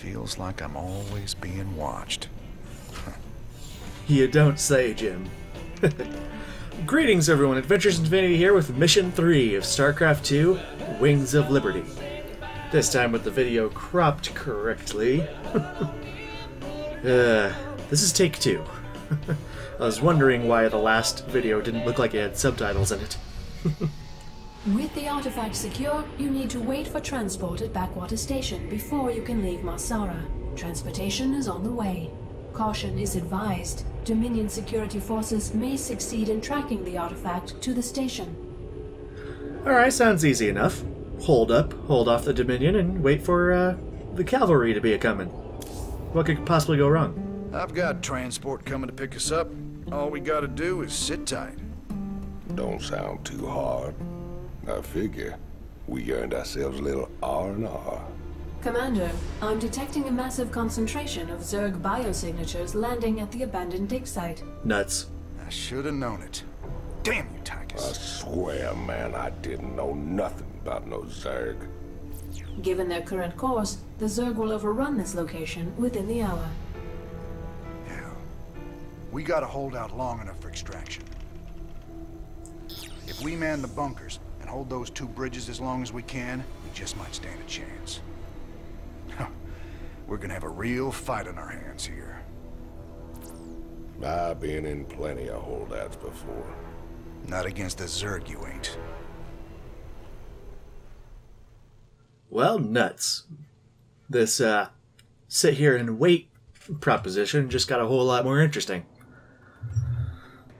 Feels like I'm always being watched. You don't say, Jim. Greetings everyone, Adventures in Infinity here with Mission 3 of Starcraft 2, Wings of Liberty. This time with the video cropped correctly. This is take 2. I was wondering why the last video didn't look like it had subtitles in it. With the artifact secure, you need to wait for transport at Backwater Station before you can leave Marsara. Transportation is on the way. Caution is advised. Dominion security forces may succeed in tracking the artifact to the station. Alright, sounds easy enough. Hold off the Dominion, and wait for the cavalry to be a-coming. What could possibly go wrong? I've got transport coming to pick us up. All we gotta do is sit tight. Don't sound too hard. I figure we earned ourselves a little R&R. Commander, I'm detecting a massive concentration of Zerg biosignatures landing at the abandoned dig site. Nuts. I should have known it. Damn you, I Tychus. swear, man, I didn't know nothing about no Zerg. Given their current course, the Zerg will overrun this location within the hour. Hell, we gotta hold out long enough for extraction. If we man the bunkers and hold those two bridges as long as we can, we just might stand a chance. We're gonna have a real fight on our hands here. I've been in plenty of holdouts before. Not against the Zerg, you ain't. Well, nuts. This, sit here and wait proposition just got a whole lot more interesting.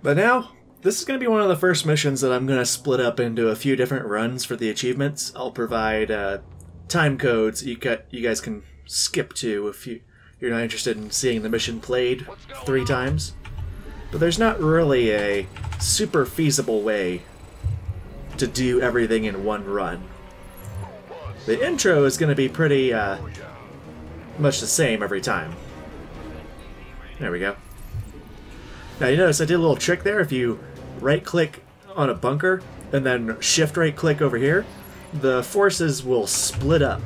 But now, this is going to be one of the first missions that I'm going to split up into a few different runs for the achievements. I'll provide, time codes you guys can skip to if you're not interested in seeing the mission played 3 times. But there's not really a super feasible way to do everything in one run. The intro is going to be pretty much the same every time. There we go. Now you notice I did a little trick there. If you right-click on a bunker and then shift right-click over here, the forces will split up.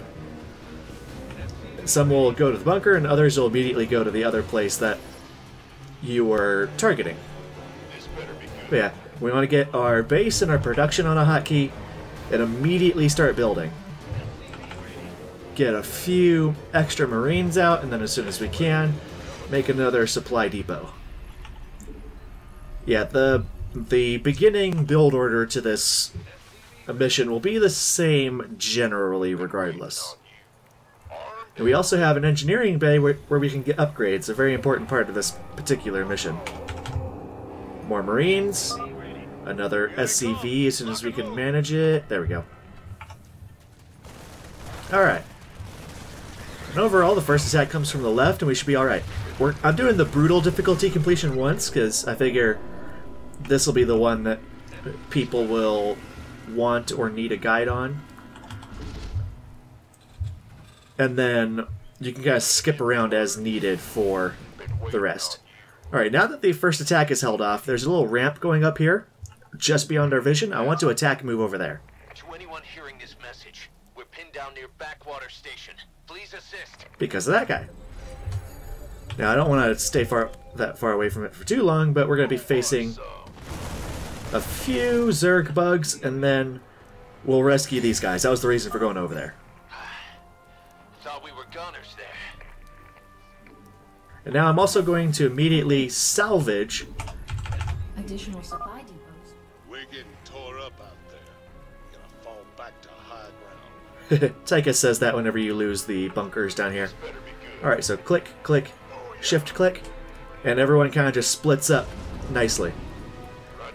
Some will go to the bunker, and others will immediately go to the other place that you were targeting. But yeah, we want to get our base and our production on a hotkey and immediately start building. Get a few extra Marines out, and then as soon as we can, make another supply depot. Yeah, the beginning build order to this mission will be the same generally regardless. And we also have an engineering bay where we can get upgrades, a very important part of this particular mission. More Marines, another SCV as soon as we can manage it. There we go. Alright. And overall, the first attack comes from the left, and we should be alright. I'm doing the brutal difficulty completion once, because I figure this will be the one that people will want or need a guide on. And then you can kind of skip around as needed for the rest. Alright, now that the first attack is held off, there's a little ramp going up here, just beyond our vision. I want to attack and move over there. To anyone hearing this message, we're pinned down near Backwater Station. Please assist. Because of that guy. Now, I don't want to stay that far away from it for too long, but we're going to be facing a few Zerg bugs, and then we'll rescue these guys. That was the reason for going over there. Thought we were gunners there. And now I'm also going to immediately salvage Additional supply depots. We're getting tore up out there. We're gonna fall back to high ground. Tychus says that whenever you lose the bunkers down here. Alright, so click, click, shift click, and everyone kind of just splits up nicely.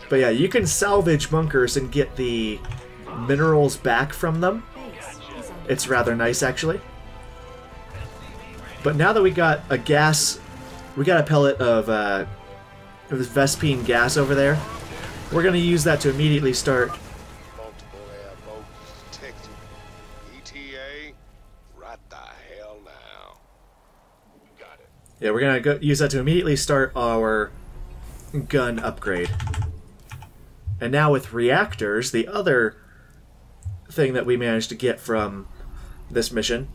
But yeah, you can salvage bunkers and get the minerals back from them. It's rather nice, actually. But now that we got a gas, we got a pellet of this Vespine gas over there, we're going to use that to immediately start. Multiple air boats detected. ETA, right the hell now. Got it. Yeah, we're going to use that to immediately start our gun upgrade. And now with reactors, the other thing that we managed to get from this mission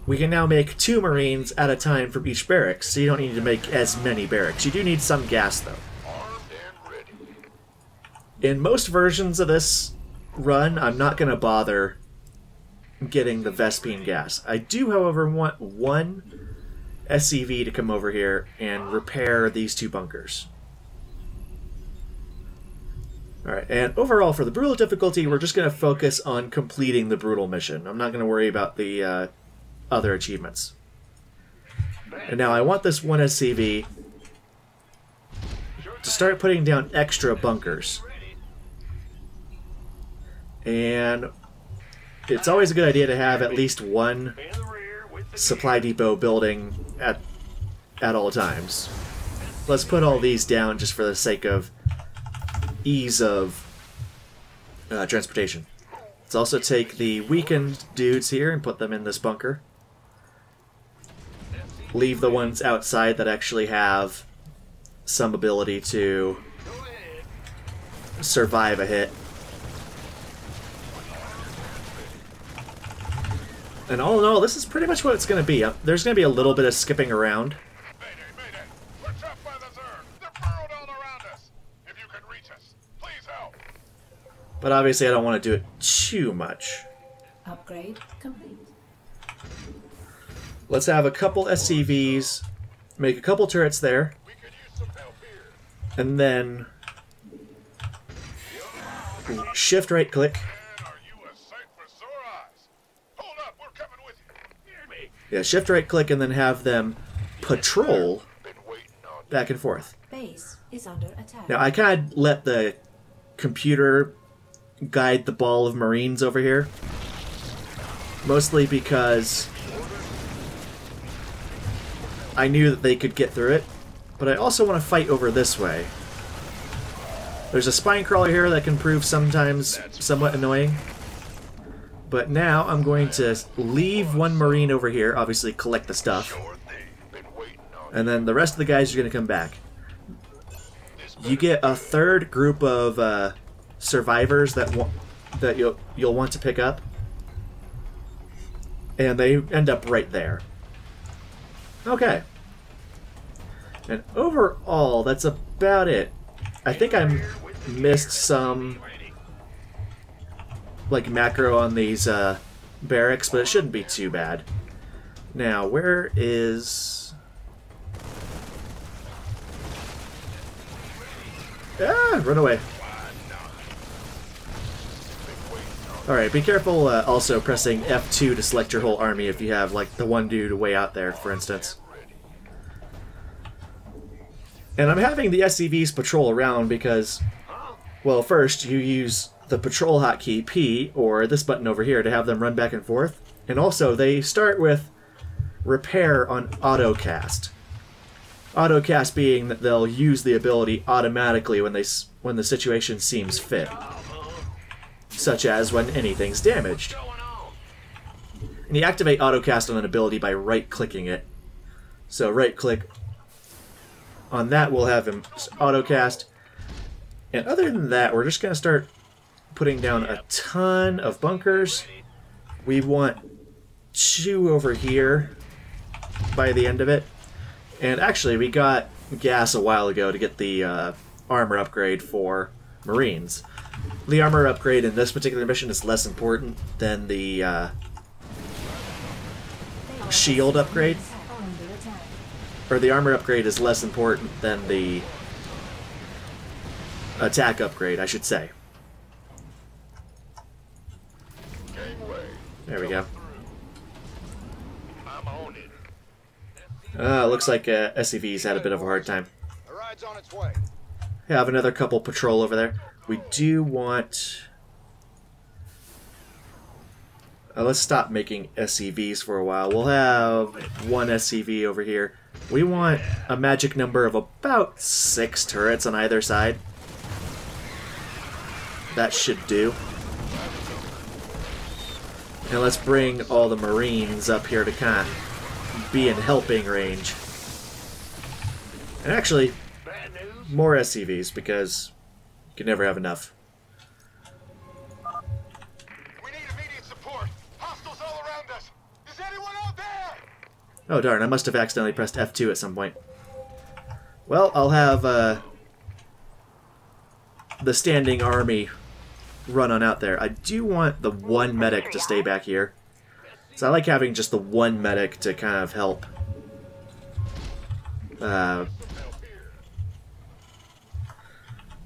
we can now make 2 Marines at a time from each barracks, so you don't need to make as many barracks. You do need some gas, though. In most versions of this run, I'm not going to bother getting the Vespine gas. I do, however, want 1 SCV to come over here and repair these 2 bunkers. Alright, and overall for the brutal difficulty, we're just going to focus on completing the brutal mission. I'm not going to worry about the other achievements. And now I want this 1 SCV to start putting down extra bunkers. And it's always a good idea to have at least 1 supply depot building at all times. Let's put all these down just for the sake of ease of transportation. Let's also take the weakened dudes here and put them in this bunker. Leave the ones outside that actually have some ability to survive a hit. And all in all, this is pretty much what it's going to be. There's going to be a little bit of skipping around. Mayday, mayday! We're trapped by the Zerg! They're burrowed all around us! If you can reach us, please help! But obviously I don't want to do it too much. Upgrade complete. Let's have a couple SCVs, make a couple turrets there, We could use some help here. and then shift right click. Man, are you a sight for sore eyes? Hold up, we're coming with you. Hear me? Yeah, shift right click and then have them patrol Been waiting on back and forth. Base is under attack. Now I kind of let the computer guide the ball of Marines over here, mostly because I knew that they could get through it, but I also want to fight over this way. There's a spine crawler here that can prove sometimes somewhat annoying, but now I'm going to leave 1 Marine over here, obviously collect the stuff, sure thing. Been waiting on and then the rest of the guys are going to come back. You get a 3rd group of survivors that you'll want to pick up, and they end up right there. Okay. And overall, that's about it. I think I missed some like macro on these barracks, but it shouldn't be too bad. Now, where is... Ah, run away. Alright, be careful also pressing F2 to select your whole army if you have, like, the 1 dude way out there, for instance. And I'm having the SCVs patrol around because, well, first you use the patrol hotkey P, or this button over here, to have them run back and forth. And also, they start with repair on autocast. Autocast being that they'll use the ability automatically when the situation seems fit. Such as when anything's damaged. And you activate autocast on an ability by right-clicking it. So right-click on that will have him autocast. And other than that, we're just going to start putting down a ton of bunkers. We want 2 over here by the end of it. And actually, we got gas a while ago to get the armor upgrade for Marines. The armor upgrade in this particular mission is less important than the shield upgrade. Or the armor upgrade is less important than the attack upgrade, I should say. There we go. I'm on it. Looks like SCV's had a bit of a hard time. The ride's on its way. Have another couple patrol over there. We do want... let's stop making SCVs for a while. We'll have 1 SCV over here. We want a magic number of about 6 turrets on either side. That should do. And let's bring all the Marines up here to kind of be in helping range. And actually, more SCVs, because you can never have enough. We need immediate support. Hostiles all around us. Is anyone out there? Oh darn, I must have accidentally pressed F2 at some point. Well, I'll have the standing army run on out there. I do want the one medic to stay back here. So I like having just the one medic to kind of help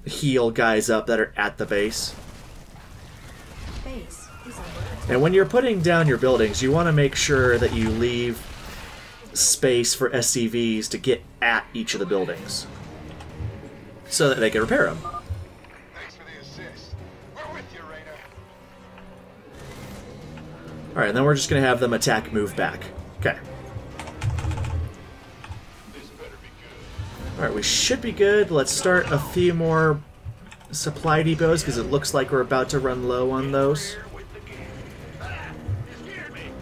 heal guys up that are at the base. And when you're putting down your buildings, you want to make sure that you leave space for SCVs to get at each of the buildings so that they can repair them. Thanks for the assist. We're with you, Raynor. Alright, and then we're just going to have them attack, move back. Okay. Alright, we should be good. Let's start a few more supply depots because it looks like we're about to run low on those.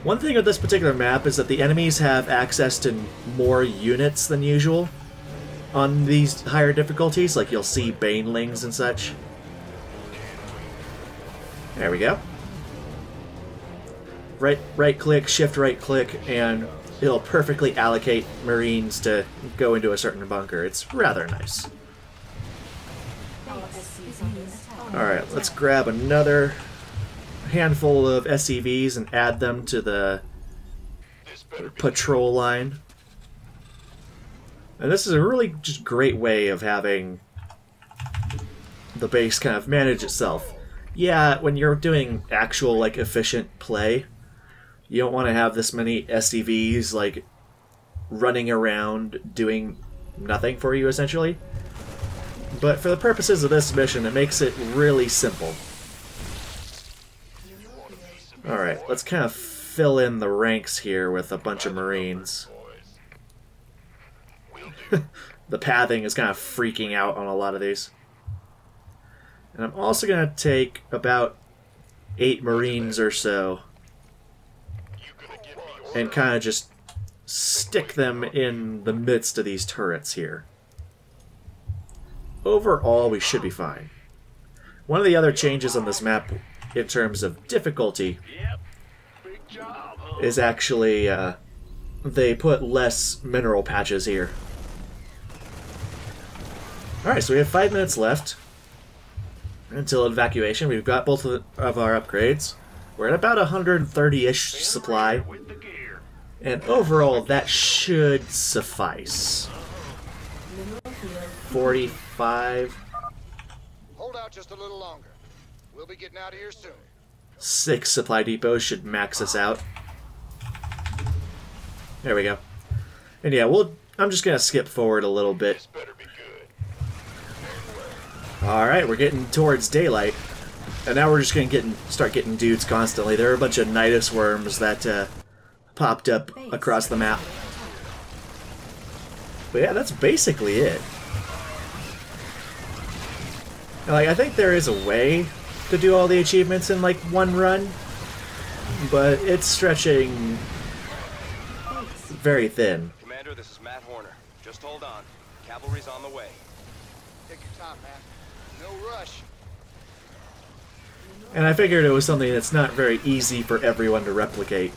One thing with this particular map is that the enemies have access to more units than usual on these higher difficulties, like you'll see banelings and such. There we go. Right click, shift right click, and it'll perfectly allocate Marines to go into a certain bunker. It's rather nice. Alright, let's grab another handful of SCVs and add them to the patrol line. And this is a really just great way of having the base kind of manage itself. Yeah, when you're doing actual like efficient play, you don't want to have this many SCVs like running around doing nothing for you essentially. But for the purposes of this mission, it makes it really simple. Alright, let's kind of fill in the ranks here with a bunch of Marines. The pathing is kind of freaking out on a lot of these. And I'm also going to take about 8 Marines or so and kind of just stick them in the midst of these turrets here. Overall, we should be fine. One of the other changes on this map in terms of difficulty is actually they put less mineral patches here. Alright, so we have 5 minutes left until evacuation. We've got both of our upgrades. We're at about 130-ish supply. And overall, that should suffice. 45. Hold out just a little longer. We'll be getting out of here soon. 6 supply depots should max us out. There we go. And yeah, I'm just gonna skip forward a little bit. Alright, we're getting towards daylight. And now we're just gonna start getting dudes constantly. There are a bunch of Nidus worms that popped up across the map. But yeah, that's basically it. And, like, I think there is a way to do all the achievements in like one run, but it's stretching very thin. Commander, this is Matt Horner. Just hold on. Cavalry's on the way. Take your time, man. No rush. And I figured it was something that's not very easy for everyone to replicate.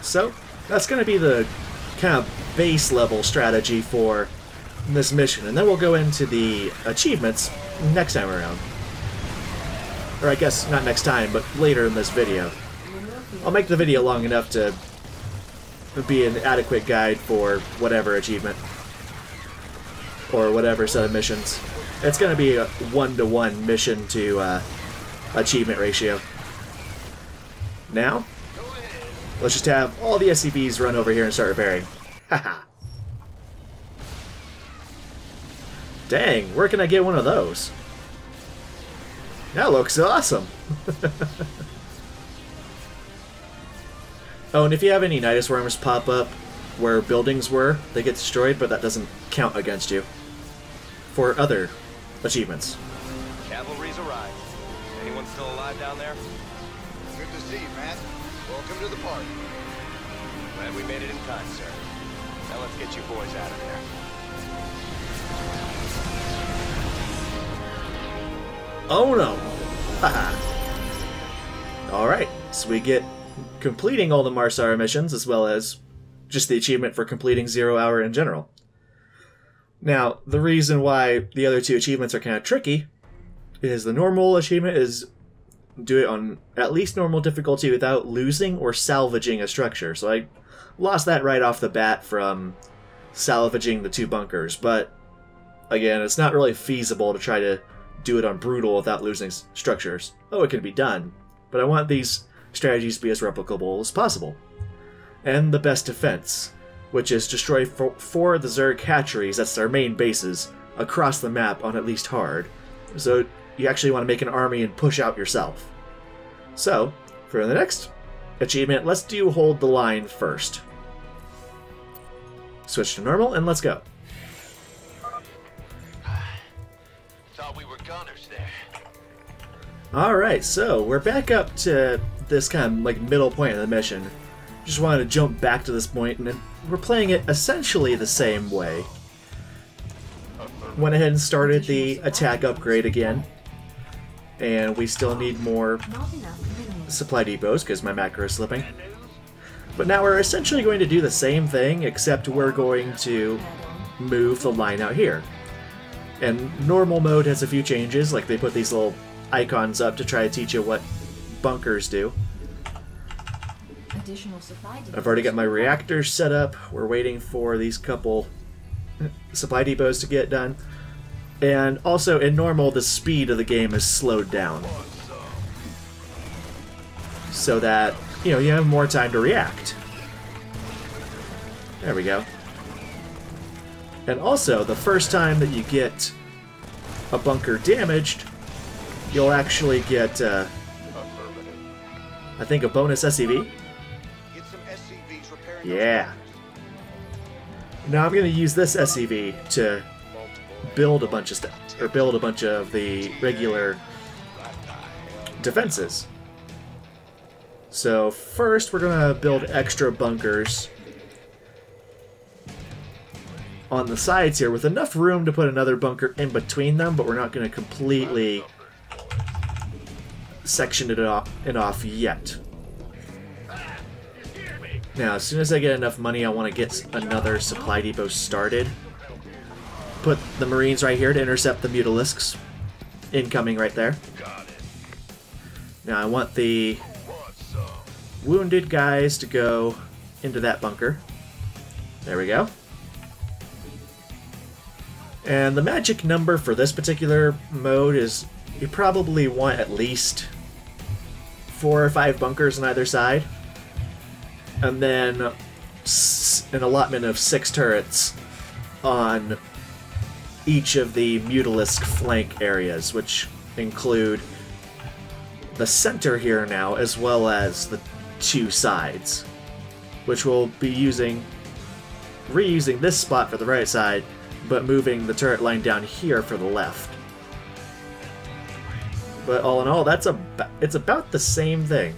So, that's going to be the kind of base level strategy for this mission, and then we'll go into the achievements next time around. Or I guess not next time, but later in this video. I'll make the video long enough to be an adequate guide for whatever achievement or whatever set of missions. It's going to be a 1-to-1 mission to achievement ratio. Now, let's just have all the SCVs run over here and start repairing. Haha. Dang, where can I get one of those? That looks awesome! Oh, and if you have any Nidus worms pop up where buildings were, they get destroyed, but that doesn't count against you for other achievements. Cavalry's arrived. Anyone still alive down there? Good to see you, Matt. Welcome to the party. Glad we made it in time, sir. Now let's get you boys out of there. Oh no! Haha. Alright, so we get completing all the Marsara missions as well as just the achievement for completing 0 hour in general. Now, the reason why the other two achievements are kind of tricky is the normal achievement is do it on at least normal difficulty without losing or salvaging a structure. So I lost that right off the bat from salvaging the 2 bunkers, but again, it's not really feasible to try to do it on brutal without losing structures. Oh, it can be done, but I want these strategies to be as replicable as possible. And the best defense, which is destroy 4 of the Zerg hatcheries, that's their main bases, across the map on at least hard. So you actually want to make an army and push out yourself. So, for the next achievement, let's do hold the line first. Switch to normal, and let's go. Thought we were gunners there. Alright, so we're back up to this kind of like middle point of the mission. Just wanted to jump back to this point, and we're playing it essentially the same way. Went ahead and started the attack upgrade again. And we still need more supply depots because my macro is slipping. But now we're essentially going to do the same thing, except we're going to move the line out here. And normal mode has a few changes, like they put these little icons up to try to teach you what bunkers do. I've already got my reactors set up. We're waiting for these couple supply depots to get done. And also, in normal, the speed of the game is slowed down. So that, you know, you have more time to react. There we go. And also, the first time that you get a bunker damaged, you'll actually get, I think, a bonus SCV. Yeah. Now I'm going to use this SCV to build a bunch of stuff, or build a bunch of the regular defenses. So first we're going to build extra bunkers on the sides here with enough room to put another bunker in between them, but we're not going to completely section it off yet. Now, as soon as I get enough money, I want to get another supply depot started. Put the Marines right here to intercept the Mutalisks. Incoming right there. Now, I want the wounded guys to go into that bunker. There we go. And the magic number for this particular mode is you probably want at least 4 or 5 bunkers on either side. And then an allotment of 6 turrets on each of the Mutalisk flank areas, which include the center here now, as well as the 2 sides, which we'll be reusing this spot for the right side, but moving the turret line down here for the left. But all in all, it's about the same thing.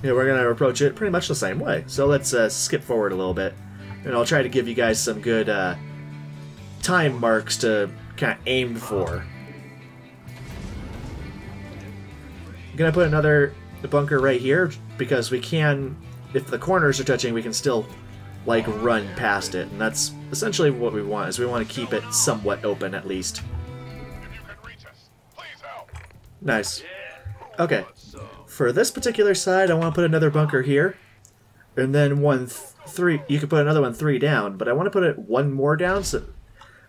Yeah, we're going to approach it pretty much the same way. So let's skip forward a little bit, and I'll try to give you guys some good time marks to kind of aim for. I'm going to put another bunker right here, because we can, if the corners are touching, we can still, like, run past it. And that's essentially what we want, is we want to keep it somewhat open at least. Nice. Okay. For this particular side, I want to put another bunker here, and then you can put another one 3 down, but I want to put it 1 more down, so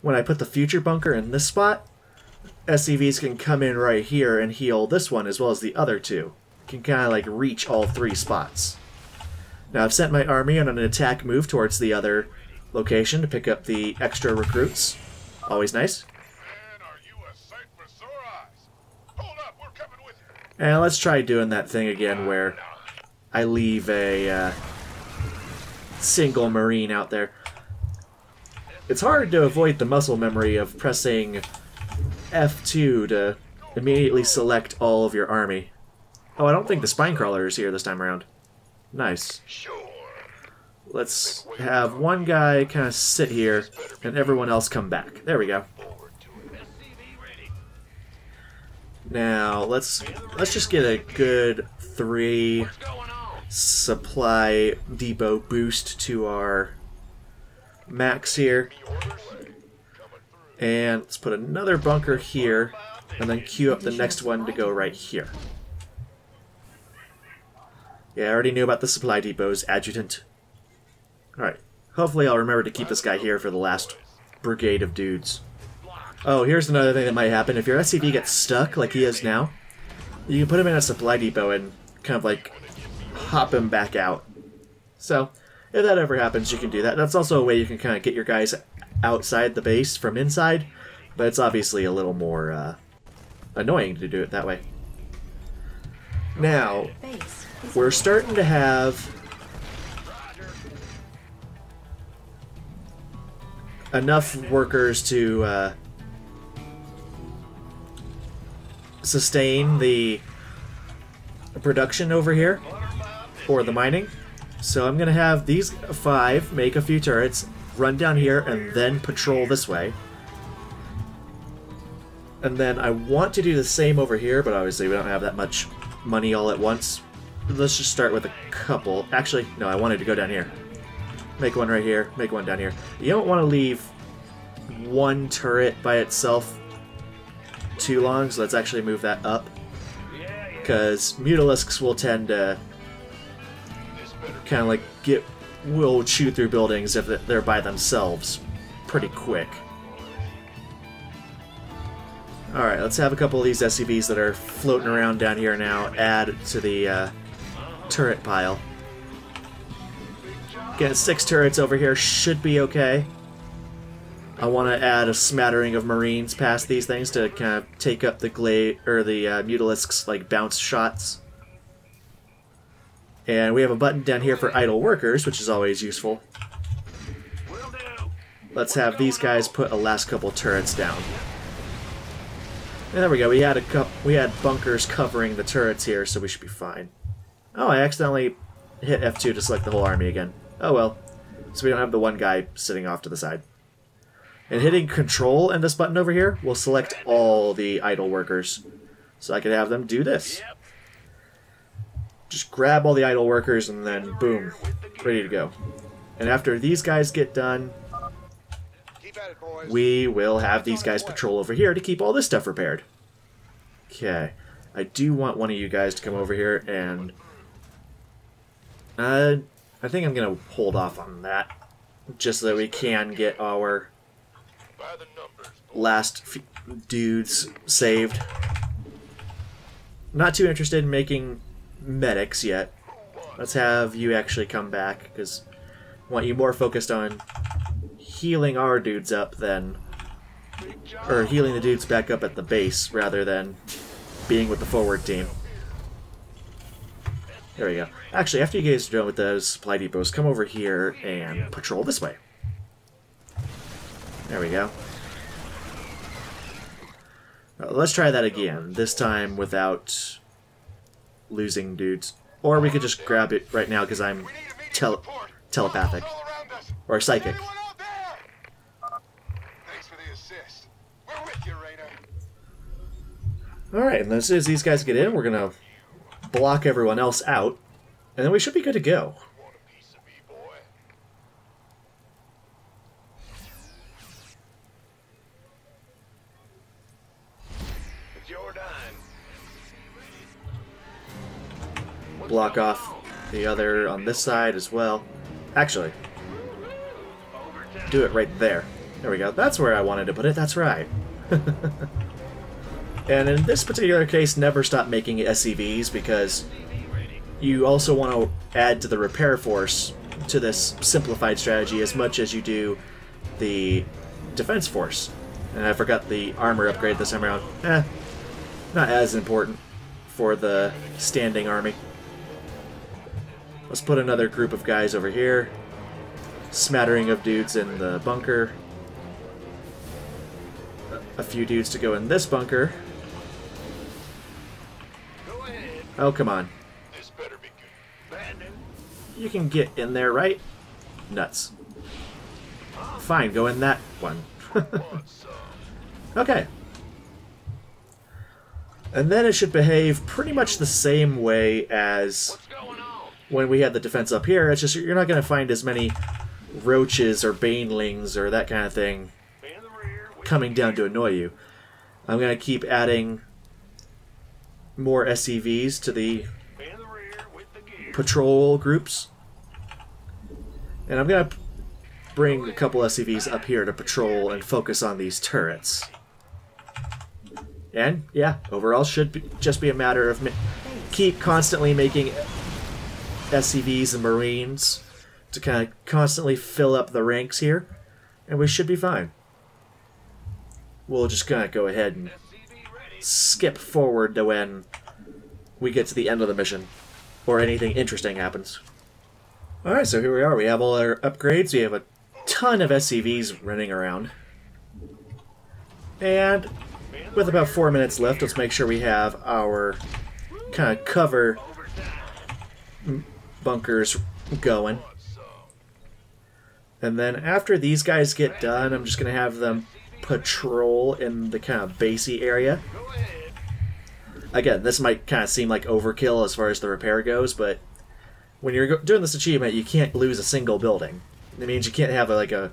when I put the future bunker in this spot, SCVs can come in right here and heal this one as well as the other 2. Can kind of like reach all 3 spots. Now I've sent my army on an attack move towards the other location to pick up the extra recruits. Always nice. And let's try doing that thing again where I leave a single Marine out there. It's hard to avoid the muscle memory of pressing F2 to immediately select all of your army. Oh, I don't think the Spinecrawler is here this time around. Nice. Let's have one guy kind of sit here and everyone else come back. There we go. Now, let's just get a good 3 supply depot boost to our max here. And let's put another bunker here, and then queue up the next one to go right here. Yeah, I already knew about the supply depots, adjutant. Alright, hopefully I'll remember to keep this guy here for the last brigade of dudes. Oh, here's another thing that might happen. If your SCV gets stuck, like he is now, you can put him in a supply depot and kind of like hop him back out. So, if that ever happens, you can do that. That's also a way you can kind of get your guys outside the base from inside, but it's obviously a little more annoying to do it that way. Now, we're starting to have enough workers to sustain the production over here, or the mining. So I'm going to have these 5 make a few turrets, run down here, and then patrol this way. And then I want to do the same over here, but obviously we don't have that much money all at once. Let's just start with a couple. Actually, no, I wanted to go down here. Make one right here, make one down here. You don't want to leave one turret by itself too long, so let's actually move that up. Because mutalisks will tend to kind of like will chew through buildings if they're by themselves pretty quick. Alright, let's have a couple of these SCVs that are floating around down here now add to the turret pile. Getting 6 turrets over here should be okay. I want to add a smattering of Marines past these things to kind of take up the mutalisks' like bounce shots. And we have a button down here for idle workers, which is always useful. Let's have these guys put a last couple turrets down. And there we go. We had bunkers covering the turrets here, so we should be fine. Oh, I accidentally hit F2 to select the whole army again. Oh well. So we don't have the one guy sitting off to the side. And hitting Control and this button over here will select all the idle workers. So I could have them do this. Just grab all the idle workers and then boom, ready to go. And after these guys get done, we will have these guys patrol over here to keep all this stuff repaired. Okay. I do want one of you guys to come over here and... I think I'm going to hold off on that. Just so that we can get our last few dudes saved. Not too interested in making medics yet. Let's have you actually come back, because I want you more focused on healing our dudes up than... or healing the dudes back up at the base, rather than being with the forward team. There we go. Actually, after you guys are done with those supply depots, come over here and patrol this way. There we go. Let's try that again, this time without losing dudes. Or we could just grab it right now because I'm telepathic. Or psychic. Thanks for the assist. We're with you, Raynor. Alright, and as soon as these guys get in, we're going to block everyone else out. And then we should be good to go. Want a piece of me, boy? It's your dime. Block off the other on this side as well. Actually, do it right there. There we go. That's where I wanted to put it. That's right. And in this particular case, never stop making SCVs, because you also want to add to the repair force to this simplified strategy as much as you do the defense force. And I forgot the armor upgrade this time around. Not as important for the standing army. Let's put another group of guys over here. Smattering of dudes in the bunker. A few dudes to go in this bunker. Oh, come on. This better be good. You can get in there, right? Nuts. Fine, go in that one. Okay. And then it should behave pretty much the same way as when we had the defense up here, it's just you're not going to find as many roaches or banelings or that kind of thing coming down to annoy you. I'm going to keep adding more SCVs to the patrol groups. And I'm going to bring a couple SCVs up here to patrol and focus on these turrets. And, yeah, overall just be a matter of keep constantly making SCVs and Marines to kind of constantly fill up the ranks here, and we should be fine. We'll just kind of go ahead and skip forward to when we get to the end of the mission, or anything interesting happens. Alright, so here we are. We have all our upgrades. We have a ton of SCVs running around. And with about 4 minutes left, let's make sure we have our kind of cover bunkers going. And then after these guys get done, I'm just going to have them patrol in the kind of basey area. Again, this might kind of seem like overkill as far as the repair goes, but when you're doing this achievement, you can't lose a single building. It means you can't have like a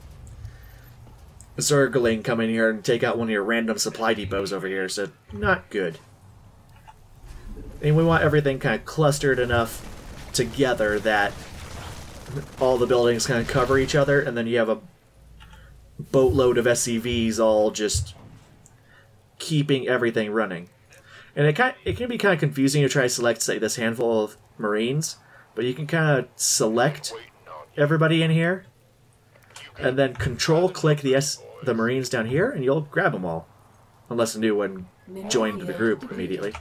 Zergling come in here and take out one of your random supply depots over here, so not good. And we want everything kind of clustered enough together that all the buildings kind of cover each other, and then you have a boatload of SCVs all just keeping everything running. And it can be kind of confusing to try to select, say, this handful of Marines, but you can kind of select everybody in here, and then control-click the Marines down here, and you'll grab them all. Unless a new one joined the group immediately.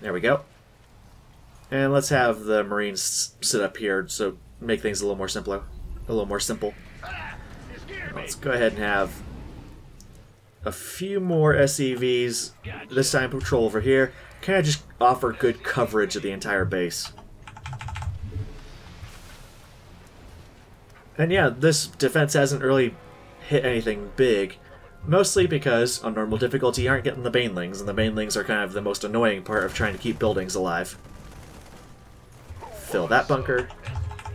There we go. And let's have the Marines sit up here, so make things a little more simpler. A little more simple. Let's go ahead and have a few more SCVs, this time patrol over here. Kind of just offer good coverage of the entire base. And yeah, this defense hasn't really hit anything big, mostly because on normal difficulty you aren't getting the banelings, and the banelings are kind of the most annoying part of trying to keep buildings alive. Fill that bunker.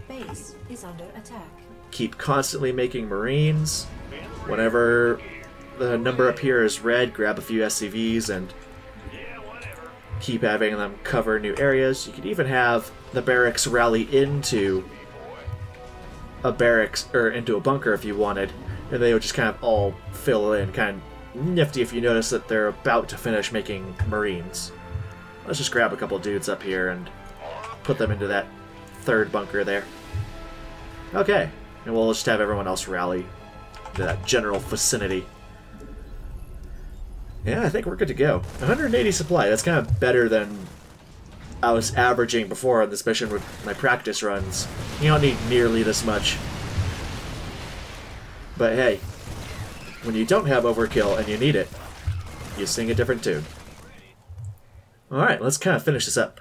Base is under attack. Keep constantly making Marines. Whenever the number up here is red, grab a few SCVs and keep having them cover new areas. You could even have the barracks rally into a barracks, or into a bunker if you wanted, and they would just kind of all fill in. Kind of nifty if you notice that they're about to finish making Marines. Let's just grab a couple dudes up here and put them into that third bunker there. Okay, and we'll just have everyone else rally to that general vicinity. Yeah, I think we're good to go. 180 supply, that's kind of better than I was averaging before on this mission with my practice runs. You don't need nearly this much. But hey, when you don't have overkill and you need it, you sing a different tune. Alright, let's kind of finish this up.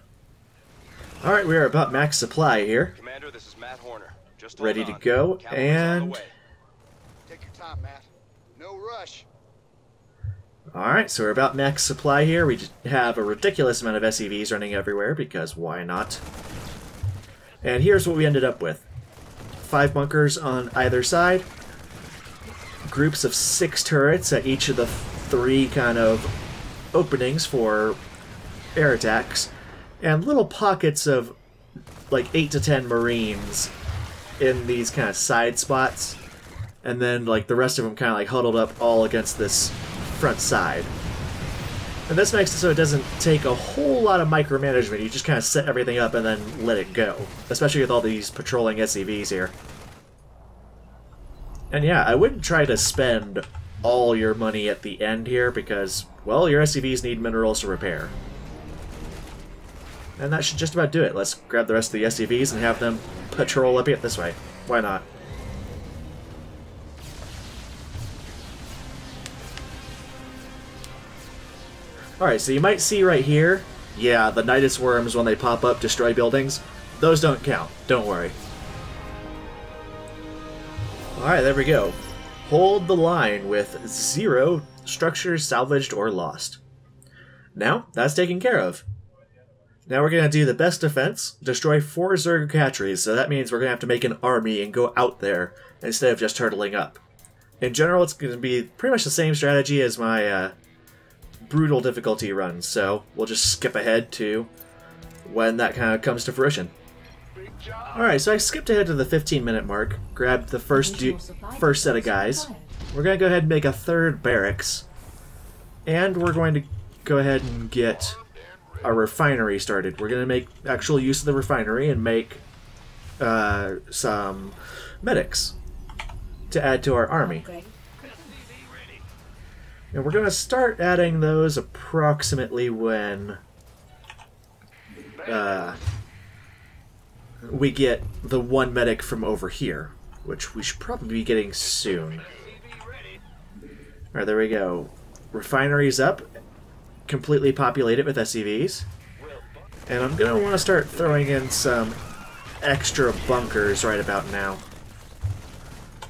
Alright, we are about max supply here. Commander, this is Matt Horner. Just ready to go, and Take your time, Matt. No rush. alright, so we're about max supply here. We just have a ridiculous amount of SCVs running everywhere, because why not? And here's what we ended up with. 5 bunkers on either side. Groups of 6 turrets at each of the 3 kind of openings for air attacks. And little pockets of like 8 to 10 Marines in these kind of side spots. And then like the rest of them kind of like huddled up all against this front side. And this makes it so it doesn't take a whole lot of micromanagement. You just kind of set everything up and then let it go. Especially with all these patrolling SCVs here. And yeah, I wouldn't try to spend all your money at the end here because, well, your SCVs need minerals to repair. And that should just about do it. Let's grab the rest of the SCVs and have them patrol up here this way. Why not? Alright, so you might see right here, yeah, the Nidus worms, when they pop up, destroy buildings. Those don't count. Don't worry. Alright, there we go. Hold the line with 0 structures salvaged or lost. Now, that's taken care of. Now we're going to do the best defense, destroy 4 Zerg hatcheries, so that means we're going to have to make an army and go out there instead of just turtling up. In general, it's going to be pretty much the same strategy as my brutal difficulty runs, so we'll just skip ahead to when that kind of comes to fruition. Alright, so I skipped ahead to the 15-minute mark, grabbed the first set of guys. We're going to go ahead and make a 3rd barracks, and we're going to go ahead and get a refinery started. We're going to make actual use of the refinery and make some medics to add to our army. And we're going to start adding those approximately when we get the 1 medic from over here, which we should probably be getting soon. Alright, there we go. Refinery's up. Completely populated with SCVs. And I'm going to want to start throwing in some extra bunkers right about now.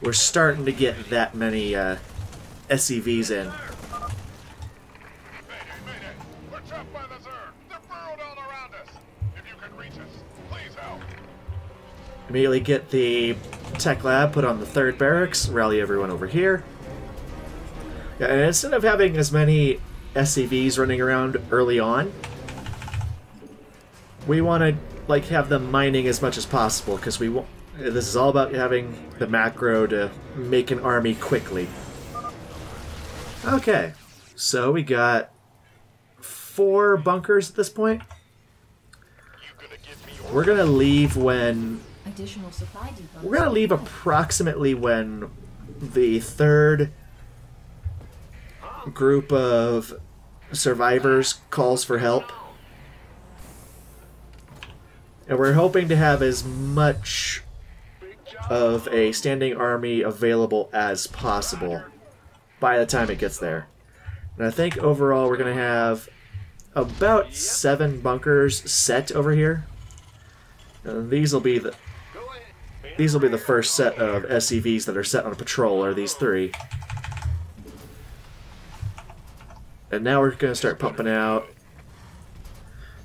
We're starting to get that many SCVs in. Mayday! We're trapped by the Zerg! They're burrowed all around us! If you can reach us, please help! Immediately get the tech lab put on the 3rd barracks, rally everyone over here. Yeah, and instead of having as many SCVs running around early on, we want to like have them mining as much as possible, because we want. This is all about having the macro to make an army quickly. Okay, so we got 4 bunkers at this point. We're gonna leave when. Additional supply depots. We're gonna leave approximately when the 3rd group of survivors calls for help. And we're hoping to have as much of a standing army available as possible by the time it gets there. And I think overall we're going to have about 7 bunkers set over here. And these will be the first set of SCVs that are set on a patrol, are these 3. And now we're going to start pumping out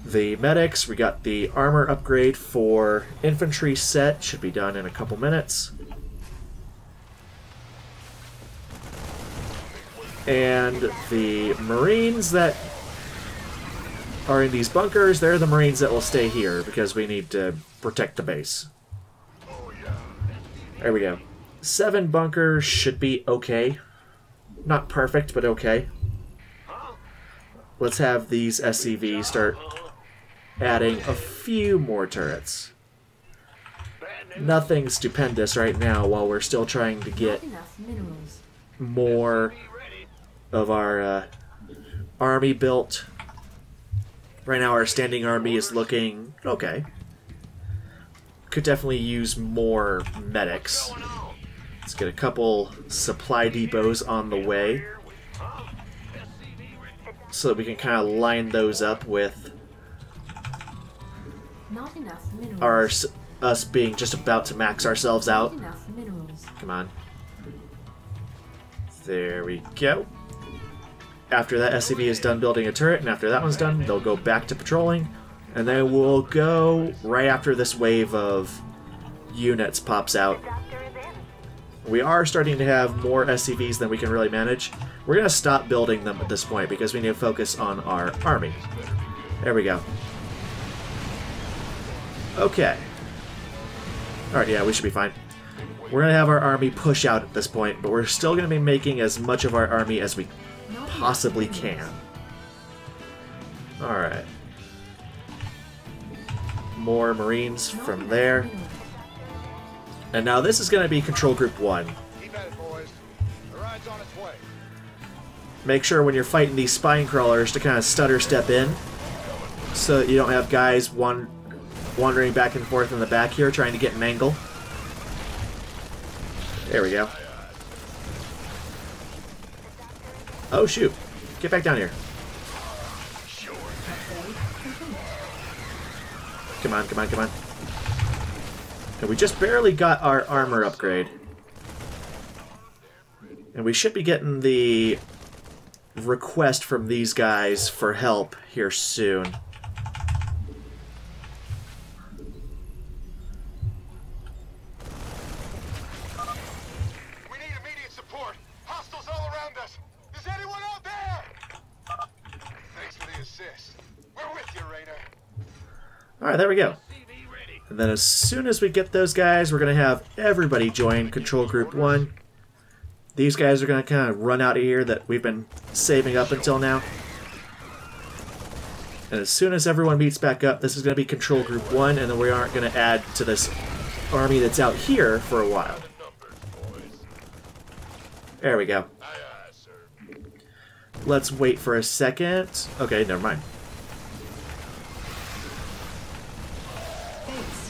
the medics. We got the armor upgrade for infantry set. Should be done in a couple minutes. And the Marines that are in these bunkers, they're the Marines that will stay here because we need to protect the base. There we go. 7 bunkers should be okay. Not perfect, but okay. Let's have these SCVs start adding a few more turrets. Nothing stupendous right now while we're still trying to get more of our army built. Right now our standing army is looking okay. Could definitely use more medics. Let's get a couple supply depots on the way, so that we can kind of line those up with us being just about to max ourselves out. Come on. There we go. After that SCV is done building a turret, and after that one's done, they'll go back to patrolling, and then we'll go right after this wave of units pops out. We are starting to have more SCVs than we can really manage. We're going to stop building them at this point because we need to focus on our army. There we go. Okay. Alright, yeah, we should be fine. We're going to have our army push out at this point, but we're still going to be making as much of our army as we possibly can. Alright. More Marines from there. And now this is going to be Control Group 1. Keep at it, boys. The ride's on its way. Make sure when you're fighting these spine crawlers to kind of stutter step in, so that you don't have guys wandering back and forth in the back here trying to get an angle. There we go. Oh shoot. Get back down here. Come on, come on, come on. And we just barely got our armor upgrade. And we should be getting the request from these guys for help here soon. Alright, there we go. And then as soon as we get those guys, we're going to have everybody join Control Group 1. These guys are going to kind of run out of here that we've been saving up until now. And as soon as everyone meets back up, this is going to be Control Group 1, and then we aren't going to add to this army that's out here for a while. There we go. Let's wait for a second. Okay, never mind.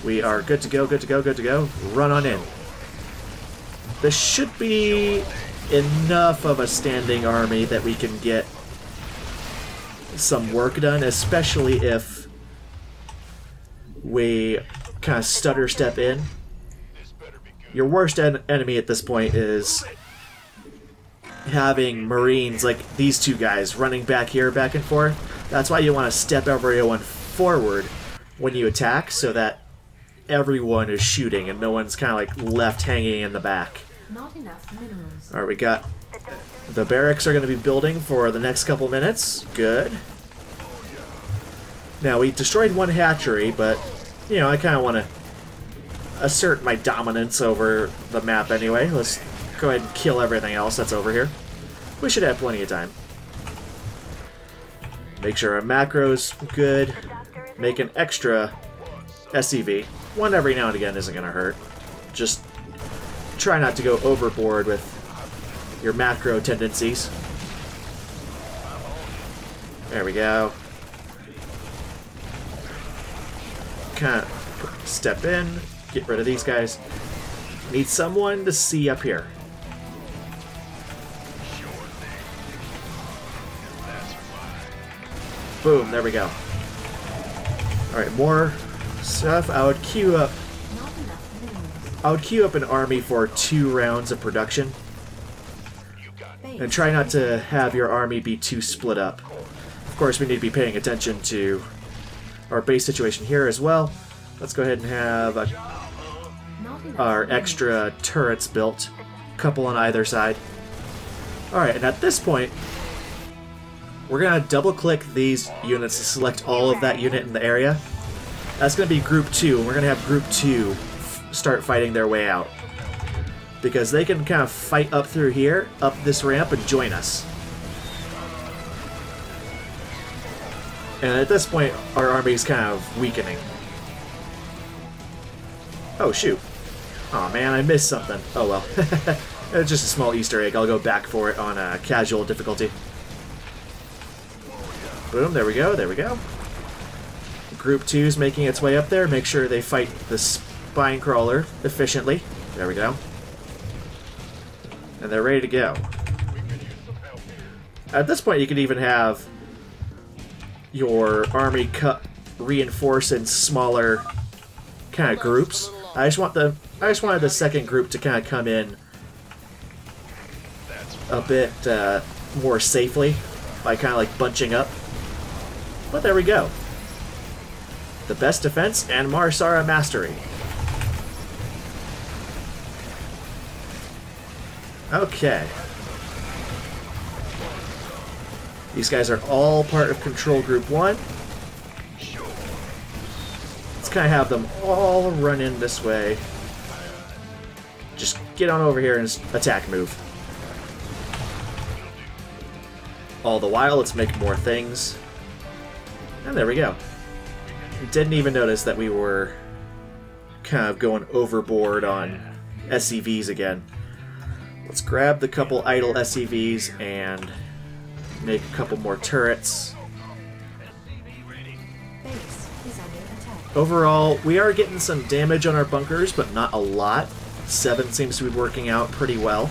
We are good to go, good to go, good to go. Run on in. This should be enough of a standing army that we can get some work done, especially if we kind of stutter step in. Your worst enemy at this point is having Marines like these two guys running back here, back and forth. That's why you want to step everyone forward when you attack, so that everyone is shooting and no one's kind of like left hanging in the back. Not enough minerals. Alright, we got the barracks are going to be building for the next couple minutes. Good. Now, we destroyed one hatchery, but, you know, I kind of want to assert my dominance over the map anyway. Let's go ahead and kill everything else that's over here. We should have plenty of time. Make sure our macro's good. Make an extra SCV. One every now and again isn't going to hurt. Just try not to go overboard with your macro tendencies. There we go. Kind of step in, get rid of these guys. Need someone to see up here. Boom, there we go. Alright, more stuff. I would queue up an army for 2 rounds of production. And try not to have your army be too split up. Of course, we need to be paying attention to our base situation here as well. Let's go ahead and have our extra turrets built. A couple on either side. Alright, and at this point, we're going to double-click these units to select all of that unit in the area. That's going to be Group 2, and we're going to have Group 2 start fighting their way out. Because they can kind of fight up through here, up this ramp, and join us. And at this point, our army's kind of weakening. Oh, shoot. Aw, man, I missed something. Oh, well. It's just a small Easter egg. I'll go back for it on a casual difficulty. Boom, there we go, there we go. Group 2's making its way up there. Make sure they fight the spine crawler efficiently. There we go. And they're ready to go. At this point, you can even have your army reinforce in smaller kind of groups. I just wanted the second group to kind of come in a bit more safely by kind of like bunching up. But there we go. The best defense and Marsara mastery. Okay. These guys are all part of Control Group 1. Let's kind of have them all run in this way. Just get on over here and attack move. All the while, let's make more things. And there we go. Didn't even notice that we were kind of going overboard on SCVs again. Let's grab the couple idle SCVs and make a couple more turrets. Overall, we are getting some damage on our bunkers, but not a lot. 7 seems to be working out pretty well.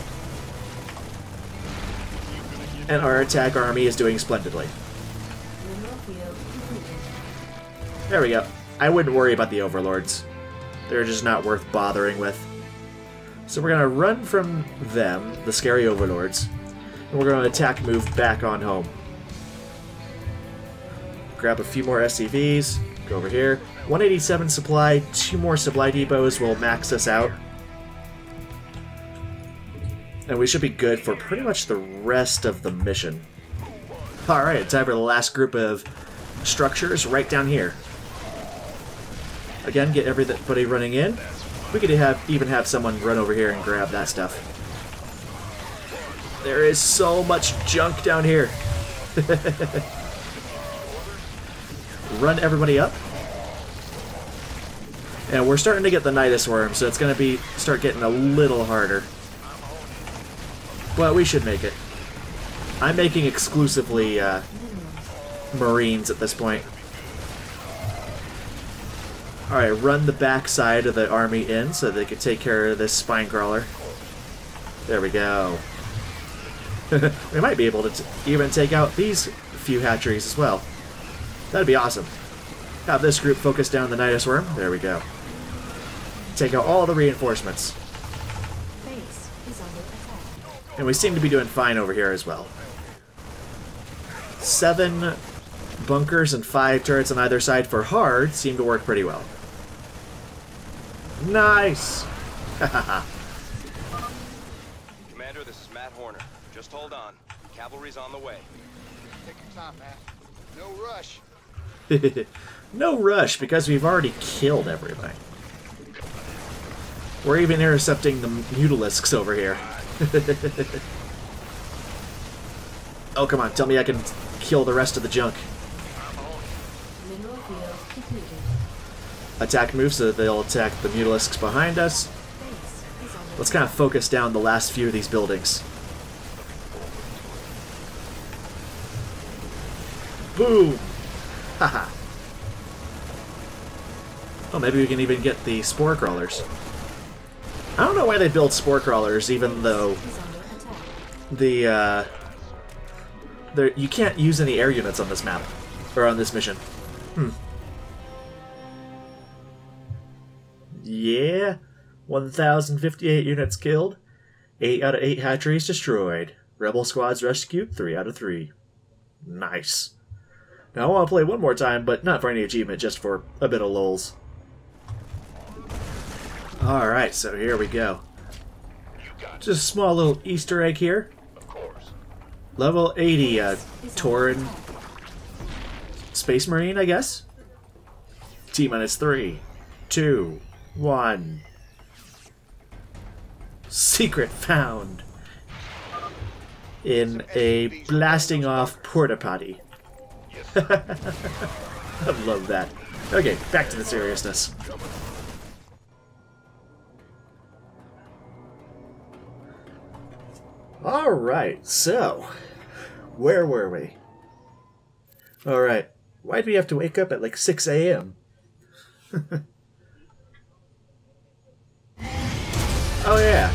And our attack army is doing splendidly. There we go. I wouldn't worry about the overlords. They're just not worth bothering with. So we're going to run from them, the scary overlords, and we're going to attack move back on home. Grab a few more SCVs, go over here. 187 supply, 2 more supply depots will max us out. And we should be good for pretty much the rest of the mission. Alright, time for the last group of structures right down here. Again, get everybody running in. We could even have someone run over here and grab that stuff. There is so much junk down here. Run everybody up. And we're starting to get the Nidus Worm, so it's going to start getting a little harder. But we should make it. I'm making exclusively Marines at this point. Alright, run the back side of the army in so they can take care of this spine crawler. There we go. We might be able to even take out these few hatcheries as well. That'd be awesome. Have this group focus down the Nidus Worm. There we go. Take out all the reinforcements. Base is under attack. And we seem to be doing fine over here as well. 7 bunkers and 5 turrets on either side for hard seem to work pretty well. Nice! Commander, this is Matt Horner. Just hold on. Cavalry's on the way. Take your time, Matt. No rush. No rush, because we've already killed everybody. We're even intercepting the mutilisks over here. Oh, come on, tell me I can kill the rest of the junk. Mineral field depleted. Attack move so that they'll attack the mutilisks behind us. Base is under Let's kind of focus down the last few of these buildings. Boom! Haha. Oh, maybe we can even get the spore crawlers. I don't know why they build spore crawlers, even though is under attack. you can't use any air units on this map or on this mission. Yeah, 1,058 units killed, 8 out of 8 hatcheries destroyed. Rebel squads rescued, 3 out of 3. Nice. Now I want to play one more time, but not for any achievement, just for a bit of lulz. Alright, so here we go. Just a small little Easter egg here. Level 80 Tauren Space Marine, I guess? T-minus 3, 2, 1. Secret found in a blasting off porta potty. I love that. Okay, back to the seriousness. Alright, so, where were we? Alright, why'd we have to wake up at like 6 a.m.? Oh yeah,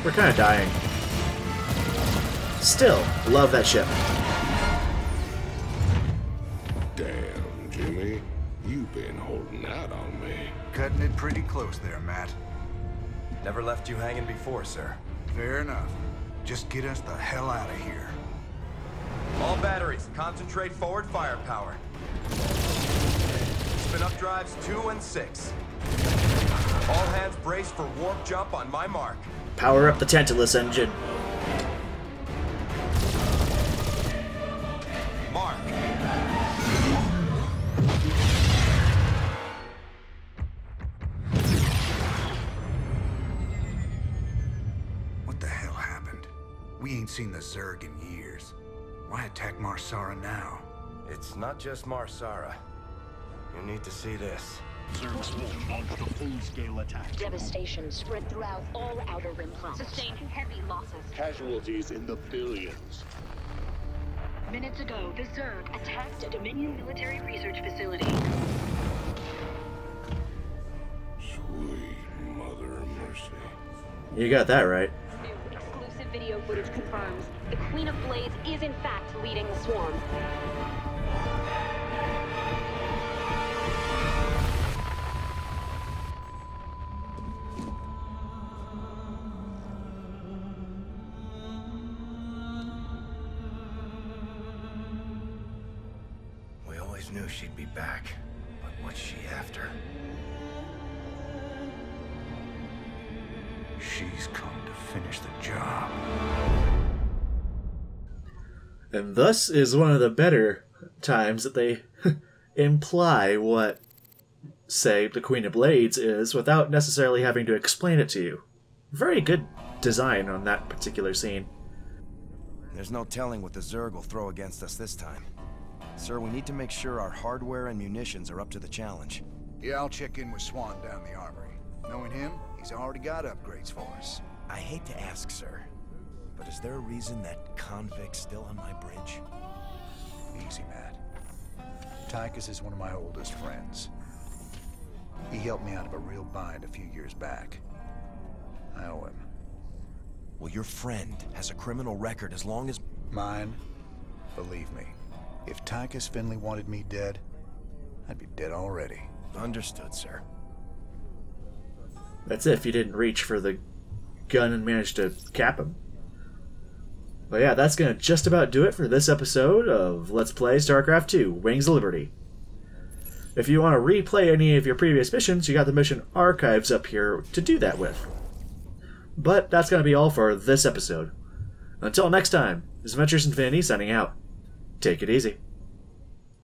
we're kind of dying. Still, love that ship. Damn, Jimmy. You've been holding out on me. Cutting it pretty close there, Matt. Never left you hanging before, sir. Fair enough. Just get us the hell out of here. All batteries, concentrate forward firepower. Spin up drives 2 and 6. All hands brace for warp jump on my mark. Power up the Tantalus engine. Mark. What the hell happened? We ain't seen the Zerg in years. Why attack Marsara now? It's not just Marsara. You need to see this. Zerg Swarm launched a full-scale attack. Devastation spread throughout all Outer Rim planets. Sustained heavy losses. Casualties in the billions. Minutes ago, the Zerg attacked a Dominion military research facility. Sweet mother of mercy. You got that right. New exclusive video footage confirms the Queen of Blades is in fact leading the swarm. We always knew she'd be back, but what's she after? She's come to finish the job. And thus is one of the better times that they imply what say, the Queen of Blades is without necessarily having to explain it to you. Very good design on that particular scene. There's no telling what the Zerg will throw against us this time. Sir, we need to make sure our hardware and munitions are up to the challenge. Yeah, I'll check in with Swan down the armory. Knowing him, he's already got upgrades for us. I hate to ask, sir, but is there a reason that convict's still on my bridge? Easy, Matt. Tychus is one of my oldest friends. He helped me out of a real bind a few years back. I owe him. Well, your friend has a criminal record as long as... Mine? Believe me, if Tychus Finley wanted me dead, I'd be dead already. Understood, sir. That's if you didn't reach for the gun and manage to cap him. But yeah, that's going to just about do it for this episode of Let's Play StarCraft 2, Wings of Liberty. If you want to replay any of your previous missions, you got the mission archives up here to do that with. But that's going to be all for this episode. Until next time, this is Adventures Infinity signing out. Take it easy.